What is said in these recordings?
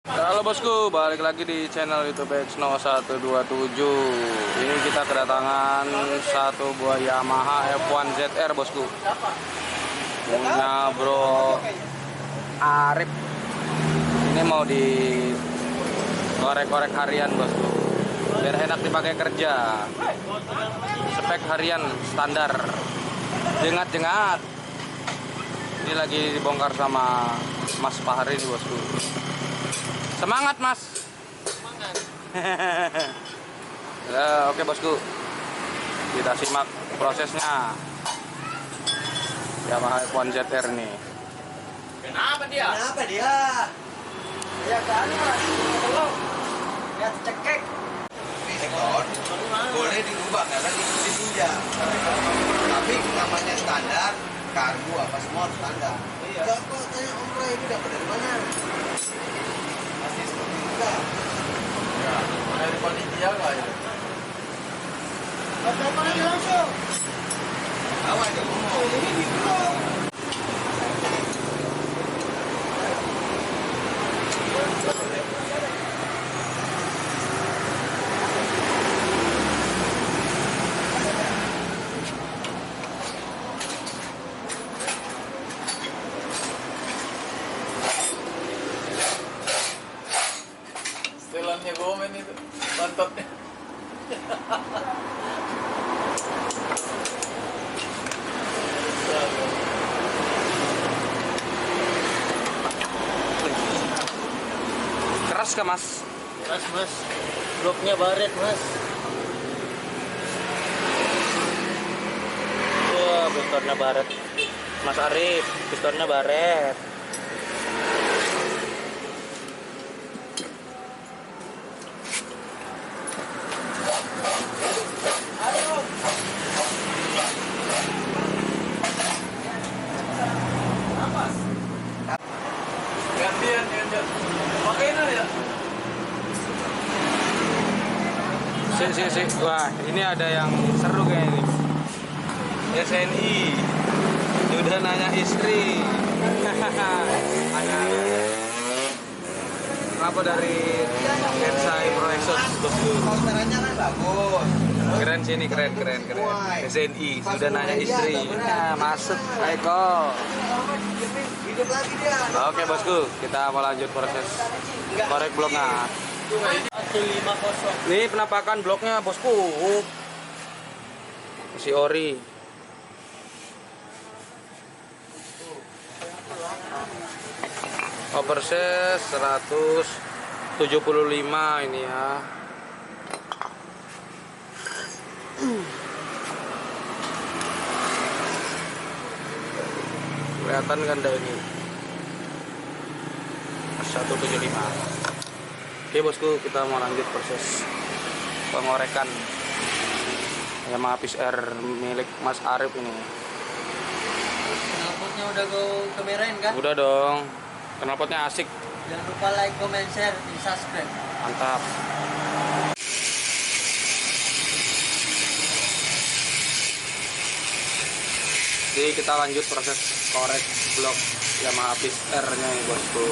Halo bosku, balik lagi di channel YouTube F1zR. Ini kita kedatangan satu buah Yamaha F1zR bosku, punya Bro Arif. Ini mau di korek-korek harian bosku, biar enak dipakai kerja. Spek harian standar, jengat-jengat. Ini lagi dibongkar sama Mas Fahri nih bosku. Semangat Mas. Semangat. Ya, oke bosku, kita simak prosesnya Yamaha F1zR nih. Kenapa dia? Ya kan Mas, tolong. Ya cekek. Sektor boleh dirubah karena ditinjau. Tapi namanya standar, kargo apa semua standar. Iya. Coba tanya Om Roy, ini dapat dari mana? Masih seperti itu kan? Ya, dari panitia lah ya. Telepon aja langsung. Awak ada ngomong. Ini dulu. Setelannya gomen itu, pantatnya. Keras kah Mas? Keras Mas. Bloknya baret Mas. Wah, pistonnya baret. Mas Arif, pistonnya baret. Gantian. Pakai ini ya. Si. Wah, ini ada yang seru kayak ini. SNI. Udah nanya istri. Ada apa dari Kensai Pro Exos bosku. Counterannya kan bagus. Keren sini, keren. SNI sudah nanya istri. Nah, masuk, Aiko. Hidup lagi dia. Oke bosku, kita mau lanjut proses korek bloknya. 150. Ini penampakan bloknya bosku. Masih ori. Overset 175 ini ya. Kelihatan kan dah ini 175. Oke bosku, kita mau lanjut proses pengorekan Yamaha F1zR milik Mas Arif ini. Knalpotnya udah gue kamerain kan? Udah dong, knalpotnya asik. Jangan lupa like, comment, share, dan subscribe. Mantap. Jadi kita lanjut proses korek blok Yamaha F1zR nya nih bosku.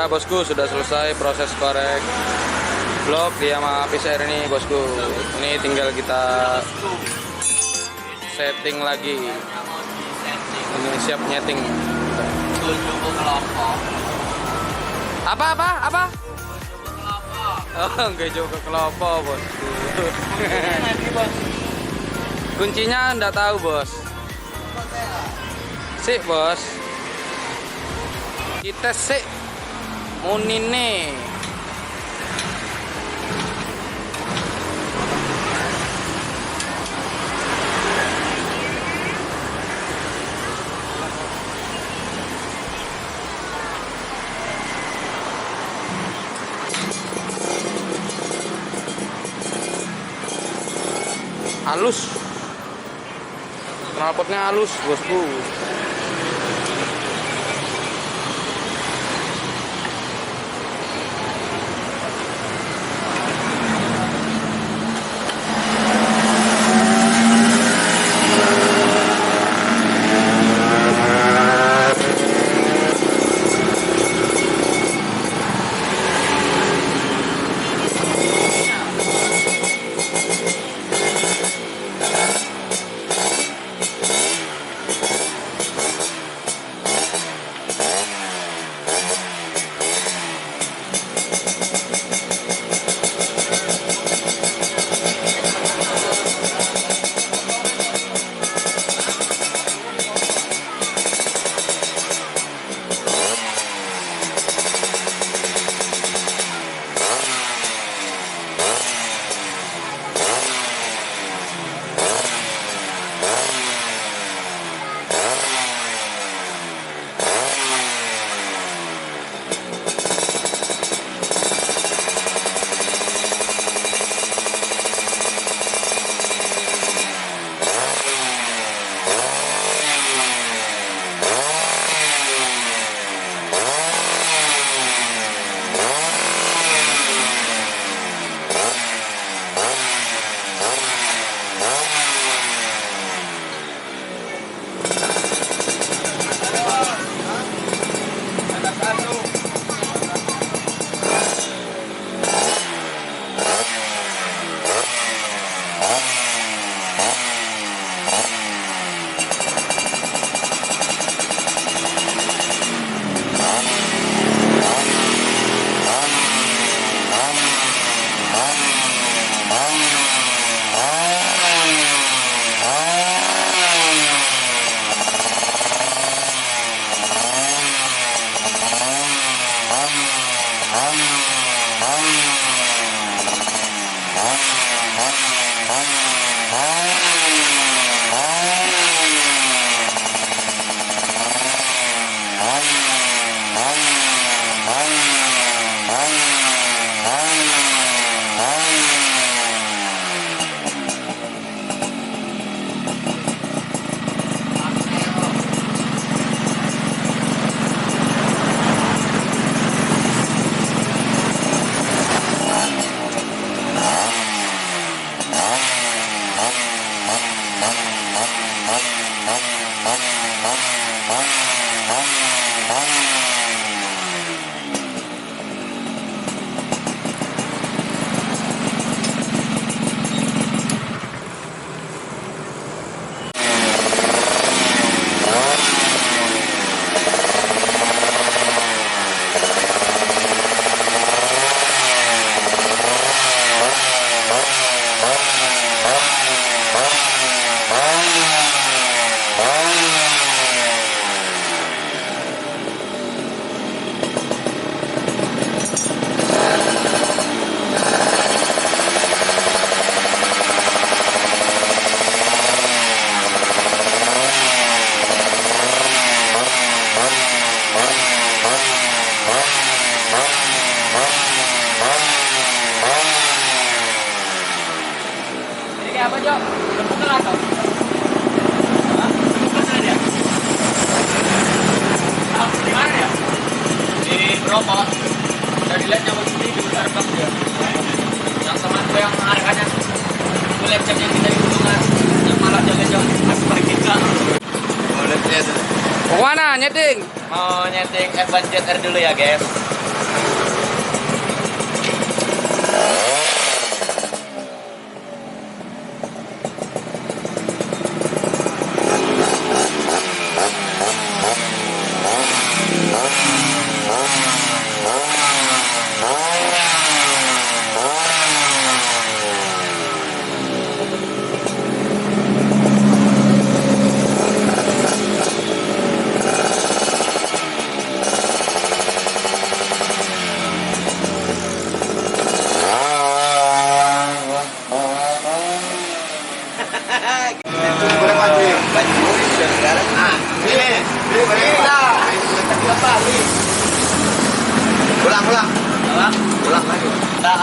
bosku, sudah selesai proses korek blok di yamaha F1zR ini bosku. Ini tinggal kita setting lagi. Ini siap nyeting. Apa? Oh, enggak juga kelopo bosku. Kuncinya enggak tahu bos. Sik bos. Kita sik munine. Halus, knalpotnya halus bosku. Mana nyeting? Mau nyeting F1zR dulu ya guys.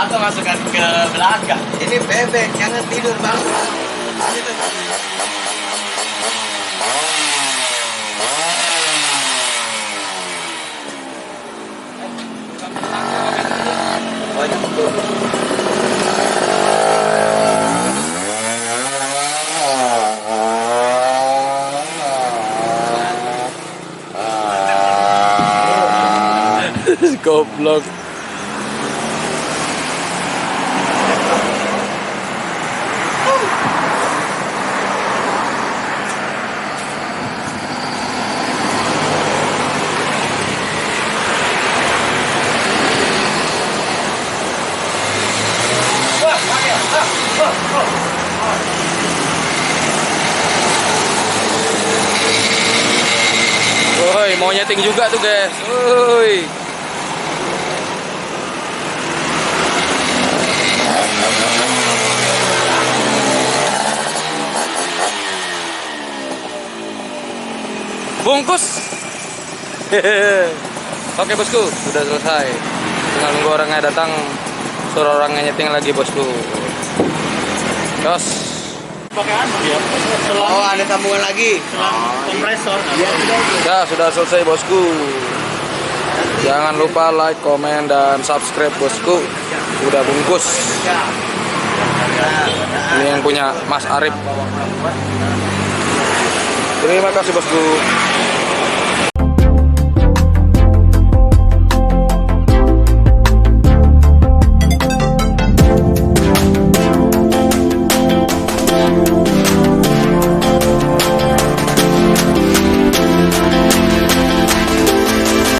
atau masukkan ke belakang. Ini bebek, jangan tidur bangun. Banyak tuh. Goblok. Woi, mau nyeting juga tuh, guys. Woi. Bungkus. Oke, bosku, sudah selesai. Tinggal nunggu orangnya datang, suruh orangnya nyeting lagi, bosku. Jos. Pakai anu ya. Oh, ada sambungan lagi. Kompresor. Iya, Ya, sudah selesai, bosku. Jangan lupa like, komen, dan subscribe, bosku. Udah bungkus. Ini yang punya Mas Arif. Terima kasih, bosku.